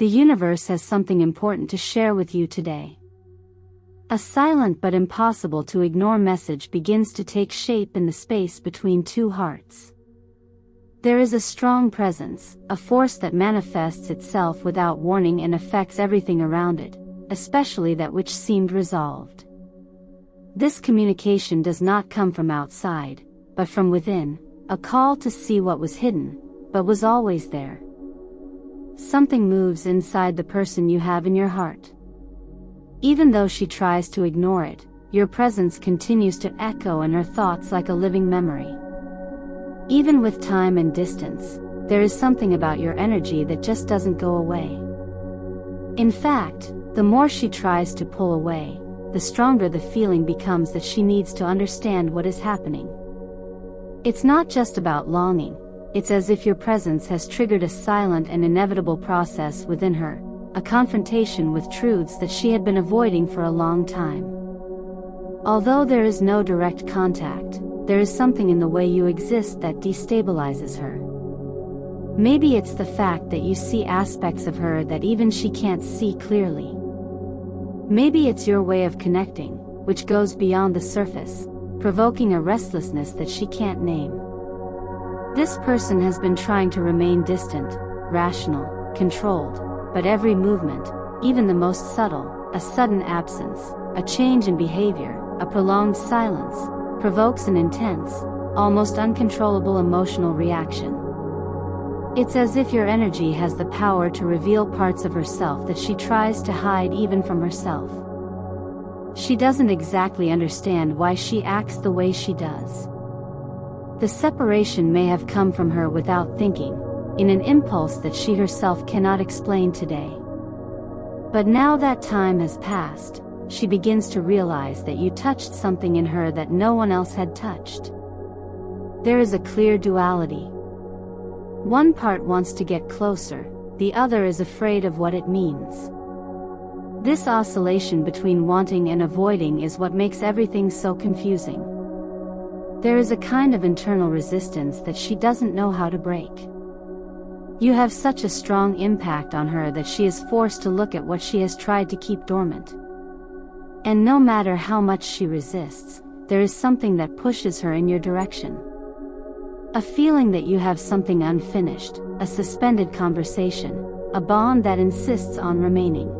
The universe has something important to share with you today. A silent but impossible to ignore message begins to take shape in the space between two hearts. There is a strong presence, a force that manifests itself without warning and affects everything around it, especially that which seemed resolved. This communication does not come from outside, but from within, a call to see what was hidden, but was always there. Something moves inside the person you have in your heart. Even though she tries to ignore it, your presence continues to echo in her thoughts like a living memory. Even with time and distance, there is something about your energy that just doesn't go away. In fact, the more she tries to pull away, the stronger the feeling becomes that she needs to understand what is happening. It's not just about longing, it's as if your presence has triggered a silent and inevitable process within her, a confrontation with truths that she had been avoiding for a long time. Although there is no direct contact, there is something in the way you exist that destabilizes her. Maybe it's the fact that you see aspects of her that even she can't see clearly. Maybe it's your way of connecting, which goes beyond the surface, provoking a restlessness that she can't name. This person has been trying to remain distant, rational, controlled, but every movement, even the most subtle, a sudden absence, a change in behavior, a prolonged silence, provokes an intense, almost uncontrollable emotional reaction. It's as if your energy has the power to reveal parts of herself that she tries to hide even from herself. She doesn't exactly understand why she acts the way she does. The separation may have come from her without thinking, in an impulse that she herself cannot explain today. But now that time has passed, she begins to realize that you touched something in her that no one else had touched. There is a clear duality. One part wants to get closer, the other is afraid of what it means. This oscillation between wanting and avoiding is what makes everything so confusing. There is a kind of internal resistance that she doesn't know how to break. You have such a strong impact on her that she is forced to look at what she has tried to keep dormant. And no matter how much she resists, there is something that pushes her in your direction. A feeling that you have something unfinished, a suspended conversation, a bond that insists on remaining.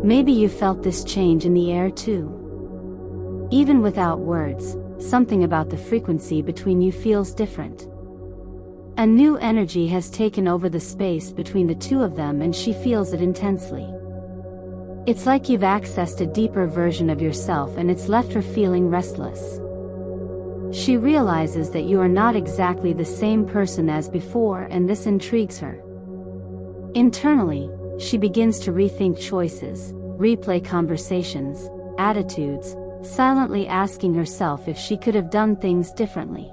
Maybe you felt this change in the air too. Even without words, something about the frequency between you feels different. A new energy has taken over the space between the two of them and she feels it intensely. It's like you've accessed a deeper version of yourself and it's left her feeling restless. She realizes that you are not exactly the same person as before and this intrigues her. Internally, she begins to rethink choices, replay conversations, attitudes, silently asking herself if she could have done things differently.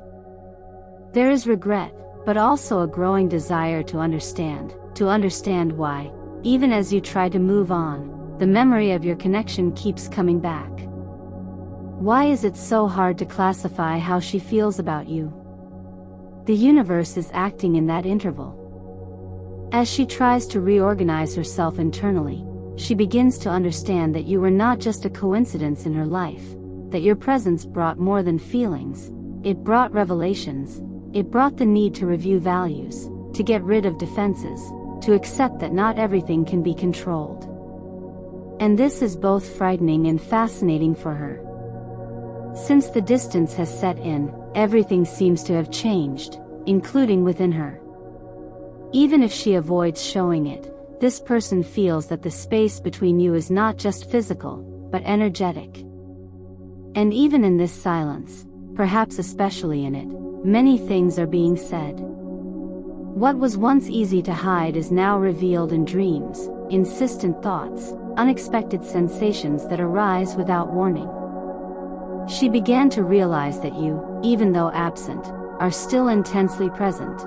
There is regret, but also a growing desire to understand why, even as you try to move on, the memory of your connection keeps coming back. Why is it so hard to classify how she feels about you? The universe is acting in that interval. As she tries to reorganize herself internally, she begins to understand that you were not just a coincidence in her life, that your presence brought more than feelings, it brought revelations, it brought the need to review values, to get rid of defenses, to accept that not everything can be controlled. And this is both frightening and fascinating for her. Since the distance has set in, everything seems to have changed, including within her. Even if she avoids showing it, this person feels that the space between you is not just physical, but energetic. And even in this silence, perhaps especially in it, many things are being said. What was once easy to hide is now revealed in dreams, insistent thoughts, unexpected sensations that arise without warning. She began to realize that you, even though absent, are still intensely present.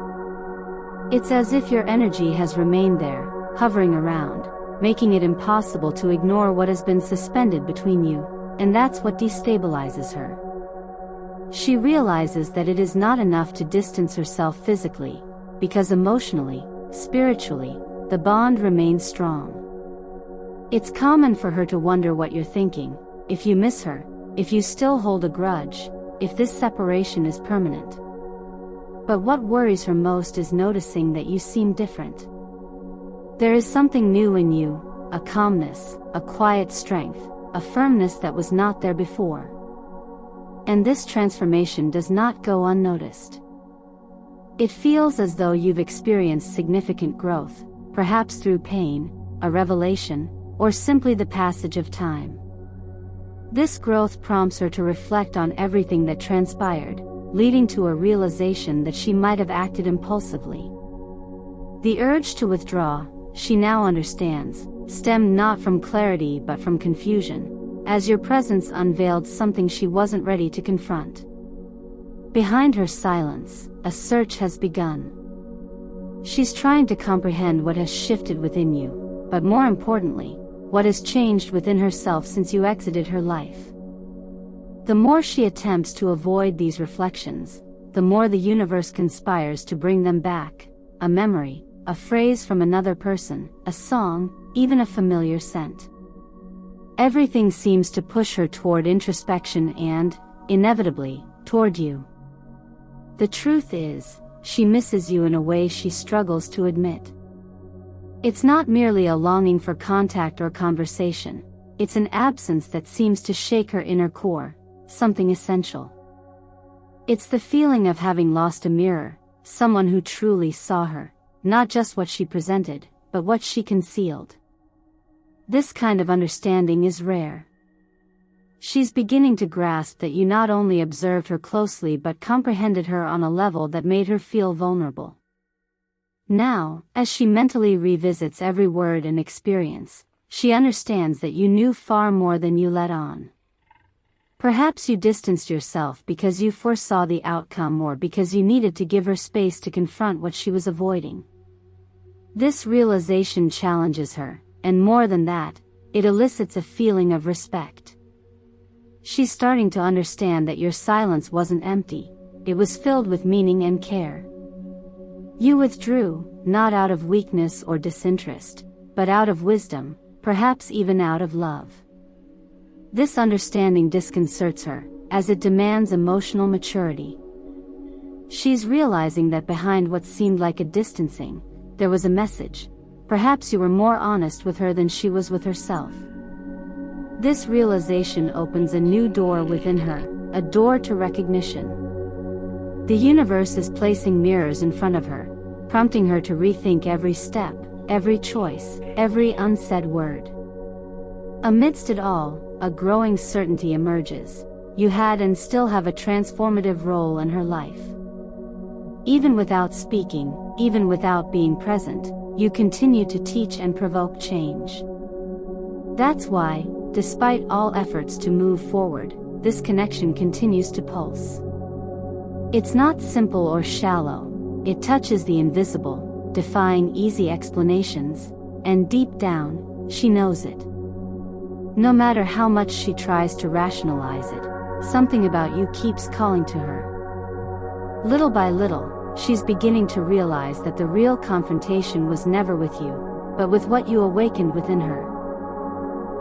It's as if your energy has remained there, hovering around, making it impossible to ignore what has been suspended between you, and that's what destabilizes her. She realizes that it is not enough to distance herself physically, because emotionally, spiritually, the bond remains strong. It's common for her to wonder what you're thinking, if you miss her, if you still hold a grudge, if this separation is permanent. But what worries her most is noticing that you seem different. There is something new in you, a calmness, a quiet strength, a firmness that was not there before. And this transformation does not go unnoticed. It feels as though you've experienced significant growth, perhaps through pain, a revelation, or simply the passage of time. This growth prompts her to reflect on everything that transpired, leading to a realization that she might have acted impulsively. The urge to withdraw, she now understands, stemmed not from clarity but from confusion, as your presence unveiled something she wasn't ready to confront. Behind her silence, a search has begun. She's trying to comprehend what has shifted within you, but more importantly, what has changed within herself since you exited her life. The more she attempts to avoid these reflections, the more the universe conspires to bring them back, a memory, a phrase from another person, a song, even a familiar scent. Everything seems to push her toward introspection and, inevitably, toward you. The truth is, she misses you in a way she struggles to admit. It's not merely a longing for contact or conversation, it's an absence that seems to shake her inner core, something essential. It's the feeling of having lost a mirror, someone who truly saw her, not just what she presented, but what she concealed. This kind of understanding is rare. She's beginning to grasp that you not only observed her closely but comprehended her on a level that made her feel vulnerable. Now, as she mentally revisits every word and experience, she understands that you knew far more than you let on. Perhaps you distanced yourself because you foresaw the outcome or because you needed to give her space to confront what she was avoiding. This realization challenges her, and more than that, it elicits a feeling of respect. She's starting to understand that your silence wasn't empty, it was filled with meaning and care. You withdrew, not out of weakness or disinterest, but out of wisdom, perhaps even out of love. This understanding disconcerts her, as it demands emotional maturity. She's realizing that behind what seemed like a distancing, there was a message. Perhaps you were more honest with her than she was with herself. This realization opens a new door within her, a door to recognition. The universe is placing mirrors in front of her, prompting her to rethink every step, every choice, every unsaid word. Amidst it all, a growing certainty emerges. You had and still have a transformative role in her life. Even without speaking, even without being present, you continue to teach and provoke change. That's why, despite all efforts to move forward, this connection continues to pulse. It's not simple or shallow, it touches the invisible, defying easy explanations, and deep down, she knows it. No matter how much she tries to rationalize it, something about you keeps calling to her. Little by little, she's beginning to realize that the real confrontation was never with you, but with what you awakened within her.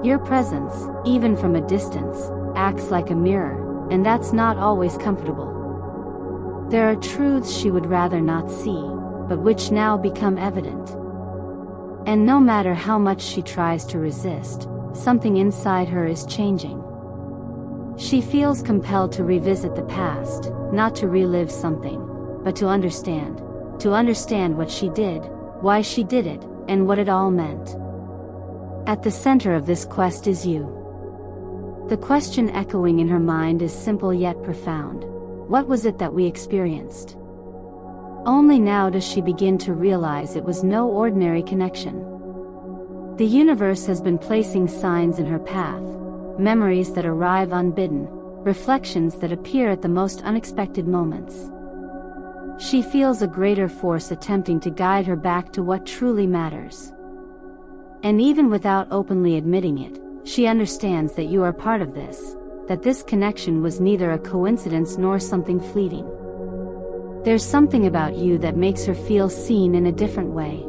Your presence, even from a distance, acts like a mirror, and that's not always comfortable. There are truths she would rather not see, but which now become evident. And no matter how much she tries to resist, something inside her is changing. She feels compelled to revisit the past, not to relive something, but to understand what she did, why she did it, and what it all meant. At the center of this quest is you. The question echoing in her mind is simple yet profound. What was it that we experienced? Only now does she begin to realize it was no ordinary connection. The universe has been placing signs in her path, memories that arrive unbidden, reflections that appear at the most unexpected moments. She feels a greater force attempting to guide her back to what truly matters. And even without openly admitting it, she understands that you are part of this, that this connection was neither a coincidence nor something fleeting. There's something about you that makes her feel seen in a different way.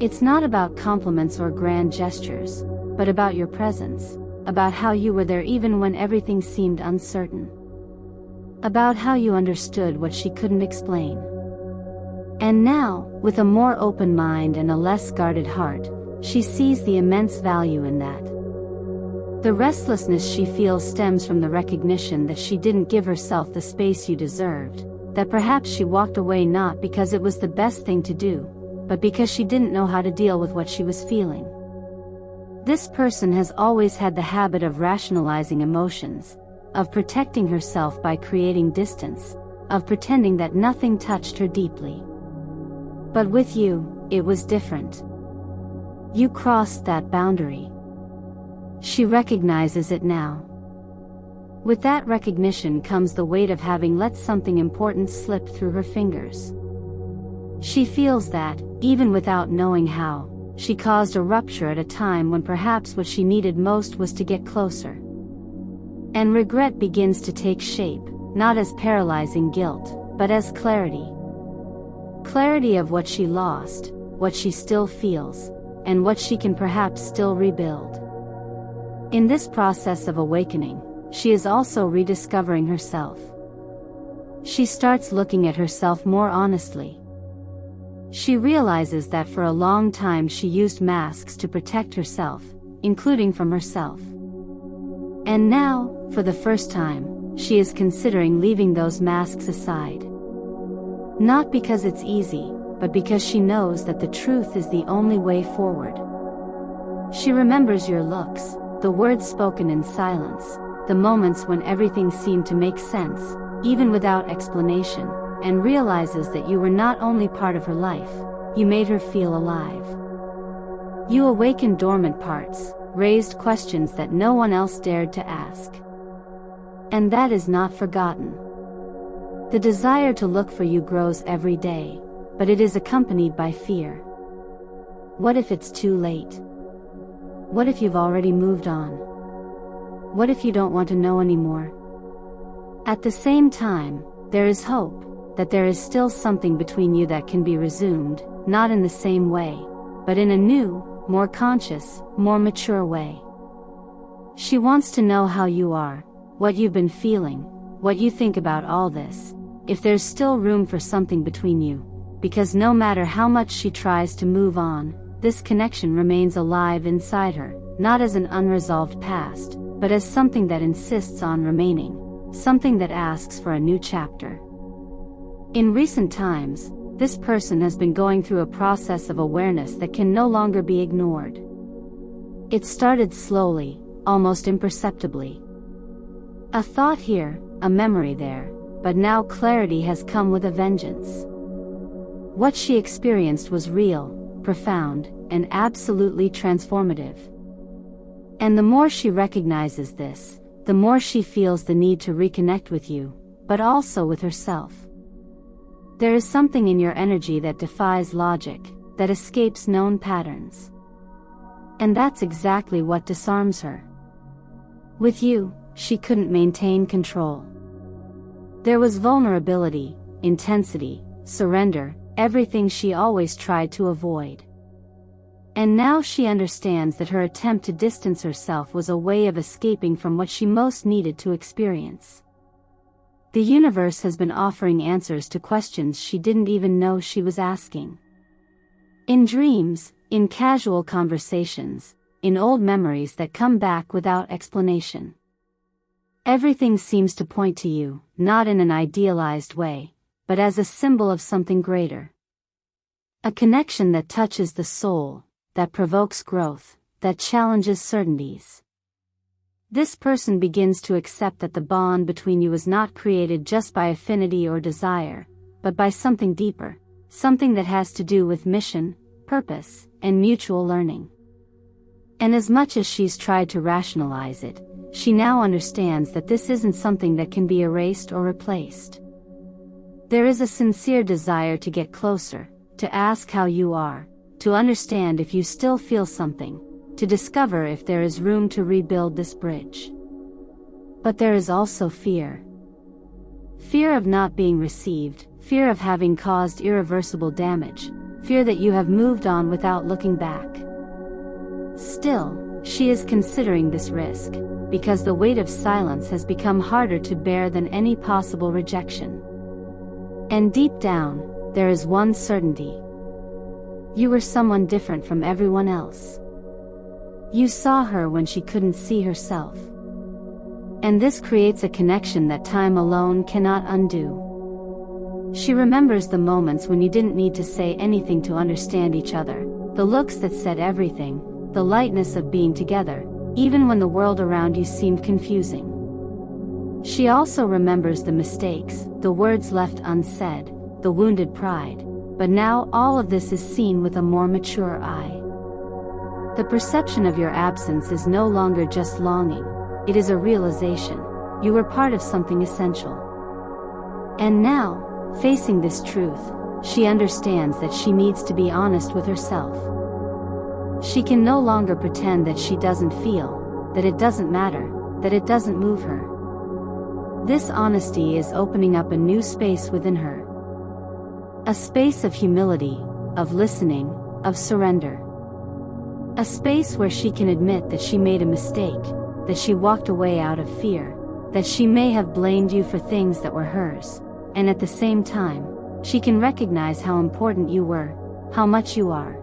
It's not about compliments or grand gestures, but about your presence, about how you were there even when everything seemed uncertain. About how you understood what she couldn't explain. And now, with a more open mind and a less guarded heart, she sees the immense value in that. The restlessness she feels stems from the recognition that she didn't give herself the space you deserved, that perhaps she walked away not because it was the best thing to do, but because she didn't know how to deal with what she was feeling. This person has always had the habit of rationalizing emotions, of protecting herself by creating distance, of pretending that nothing touched her deeply. But with you, it was different. You crossed that boundary. She recognizes it now. With that recognition comes the weight of having let something important slip through her fingers. She feels that, even without knowing how, she caused a rupture at a time when perhaps what she needed most was to get closer. And regret begins to take shape, not as paralyzing guilt, but as clarity. Clarity of what she lost, what she still feels, and what she can perhaps still rebuild. In this process of awakening, she is also rediscovering herself. She starts looking at herself more honestly. She realizes that for a long time she used masks to protect herself, including from herself. And now, for the first time, she is considering leaving those masks aside. Not because it's easy, but because she knows that the truth is the only way forward. She remembers your looks, the words spoken in silence, the moments when everything seemed to make sense, even without explanation, and realizes that you were not only part of her life, you made her feel alive. You awakened dormant parts, raised questions that no one else dared to ask. And that is not forgotten. The desire to look for you grows every day, but it is accompanied by fear. What if it's too late? What if you've already moved on? What if you don't want to know anymore? At the same time, there is hope, that there is still something between you that can be resumed, not in the same way, but in a new, more conscious, more mature way. She wants to know how you are, what you've been feeling, what you think about all this, if there's still room for something between you, because no matter how much she tries to move on, this connection remains alive inside her, not as an unresolved past, but as something that insists on remaining, something that asks for a new chapter. In recent times, this person has been going through a process of awareness that can no longer be ignored. It started slowly, almost imperceptibly. A thought here, a memory there, but now clarity has come with a vengeance. What she experienced was real, profound, and absolutely transformative. And the more she recognizes this, the more she feels the need to reconnect with you, but also with herself. There is something in your energy that defies logic, that escapes known patterns. And that's exactly what disarms her. With you, she couldn't maintain control. There was vulnerability, intensity, surrender, everything she always tried to avoid. And now she understands that her attempt to distance herself was a way of escaping from what she most needed to experience. The universe has been offering answers to questions she didn't even know she was asking. In dreams, in casual conversations, in old memories that come back without explanation. Everything seems to point to you, not in an idealized way, but as a symbol of something greater. A connection that touches the soul, that provokes growth, that challenges certainties. This person begins to accept that the bond between you was not created just by affinity or desire, but by something deeper, something that has to do with mission, purpose, and mutual learning. And as much as she's tried to rationalize it, she now understands that this isn't something that can be erased or replaced. There is a sincere desire to get closer, to ask how you are, to understand if you still feel something, to discover if there is room to rebuild this bridge. But there is also fear. Fear of not being received, fear of having caused irreversible damage, fear that you have moved on without looking back. Still, she is considering this risk, because the weight of silence has become harder to bear than any possible rejection. And deep down, there is one certainty. You were someone different from everyone else. You saw her when she couldn't see herself. And this creates a connection that time alone cannot undo. She remembers the moments when you didn't need to say anything to understand each other, the looks that said everything, the lightness of being together, even when the world around you seemed confusing. She also remembers the mistakes, the words left unsaid, the wounded pride, but now all of this is seen with a more mature eye. The perception of your absence is no longer just longing, it is a realization. You were part of something essential. And now, facing this truth, she understands that she needs to be honest with herself. She can no longer pretend that she doesn't feel, that it doesn't matter, that it doesn't move her. This honesty is opening up a new space within her. A space of humility, of listening, of surrender. A space where she can admit that she made a mistake, that she walked away out of fear, that she may have blamed you for things that were hers, and at the same time, she can recognize how important you were, how much you are.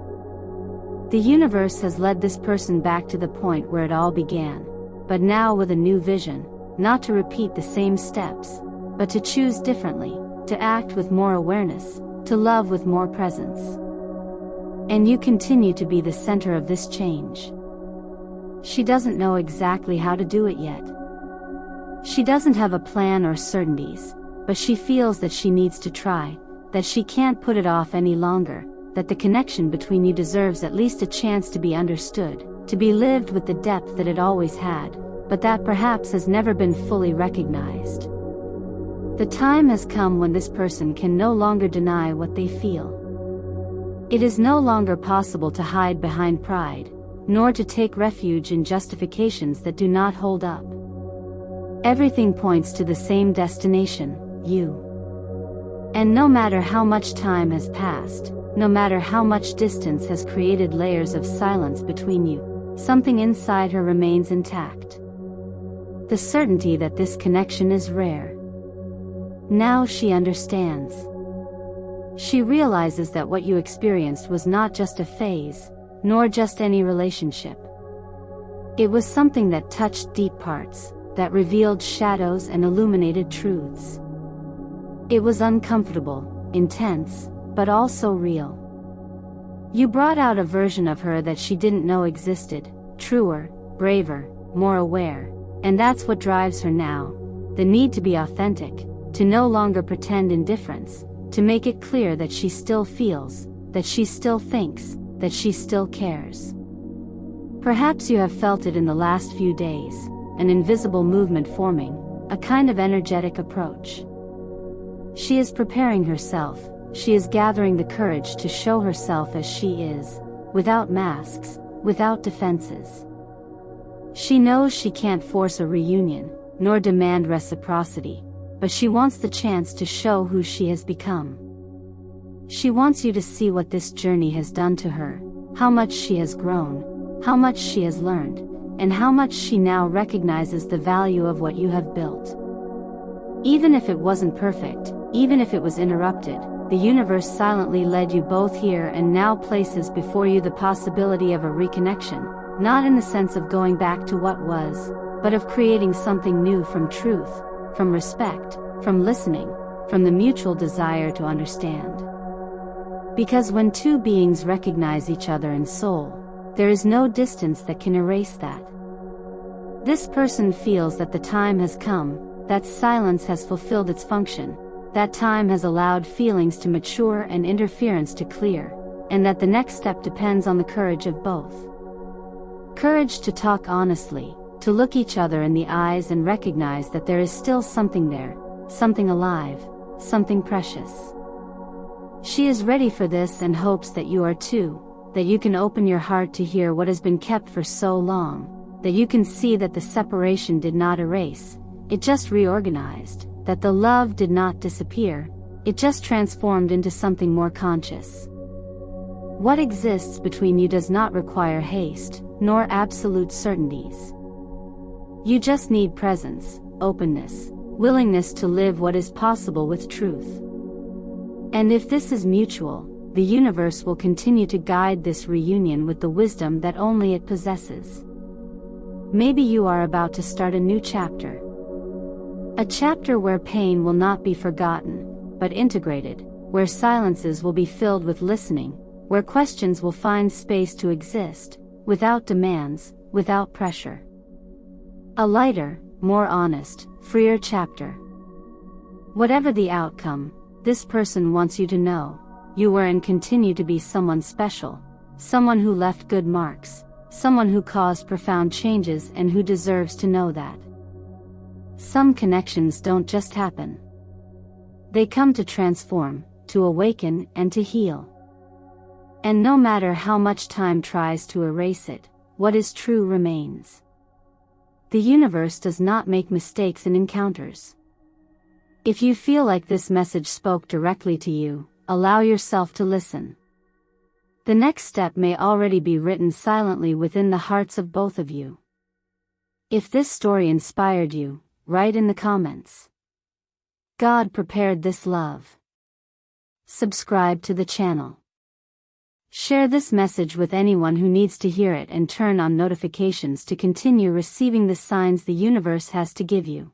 The universe has led this person back to the point where it all began, but now with a new vision, not to repeat the same steps, but to choose differently, to act with more awareness, to love with more presence. And you continue to be the center of this change. She doesn't know exactly how to do it yet. She doesn't have a plan or certainties, but she feels that she needs to try, that she can't put it off any longer, that the connection between you deserves at least a chance to be understood, to be lived with the depth that it always had, but that perhaps has never been fully recognized. The time has come when this person can no longer deny what they feel. It is no longer possible to hide behind pride, nor to take refuge in justifications that do not hold up. Everything points to the same destination, you. And no matter how much time has passed, no matter how much distance has created layers of silence between you, something inside her remains intact. The certainty that this connection is rare. Now she understands. She realizes that what you experienced was not just a phase, nor just any relationship. It was something that touched deep parts, that revealed shadows and illuminated truths. It was uncomfortable, intense, but also real. You brought out a version of her that she didn't know existed, truer, braver, more aware, and that's what drives her now, the need to be authentic, to no longer pretend indifference, to make it clear that she still feels, that she still thinks, that she still cares. Perhaps you have felt it in the last few days, an invisible movement forming, a kind of energetic approach. She is preparing herself, she is gathering the courage to show herself as she is, without masks, without defenses. She knows she can't force a reunion, nor demand reciprocity, but she wants the chance to show who she has become. She wants you to see what this journey has done to her, how much she has grown, how much she has learned, and how much she now recognizes the value of what you have built. Even if it wasn't perfect, even if it was interrupted, the universe silently led you both here and now places before you the possibility of a reconnection, not in the sense of going back to what was, but of creating something new from truth, from respect, from listening, from the mutual desire to understand. Because when two beings recognize each other in soul, there is no distance that can erase that. This person feels that the time has come, that silence has fulfilled its function, that time has allowed feelings to mature and interference to clear, and that the next step depends on the courage of both. Courage to talk honestly, to look each other in the eyes and recognize that there is still something there, something alive, something precious. She is ready for this and hopes that you are too, that you can open your heart to hear what has been kept for so long, that you can see that the separation did not erase, it just reorganized, that the love did not disappear, it just transformed into something more conscious. What exists between you does not require haste, nor absolute certainties. You just need presence, openness, willingness to live what is possible with truth. And if this is mutual, the universe will continue to guide this reunion with the wisdom that only it possesses. Maybe you are about to start a new chapter. A chapter where pain will not be forgotten, but integrated, where silences will be filled with listening, where questions will find space to exist, without demands, without pressure. A lighter, more honest, freer chapter. Whatever the outcome, this person wants you to know, you were and continue to be someone special, someone who left good marks, someone who caused profound changes and who deserves to know that. Some connections don't just happen. They come to transform, to awaken and to heal. And no matter how much time tries to erase it, what is true remains. The universe does not make mistakes in encounters. If you feel like this message spoke directly to you, allow yourself to listen. The next step may already be written silently within the hearts of both of you. If this story inspired you, write in the comments. God prepared this love. Subscribe to the channel. Share this message with anyone who needs to hear it and turn on notifications to continue receiving the signs the universe has to give you.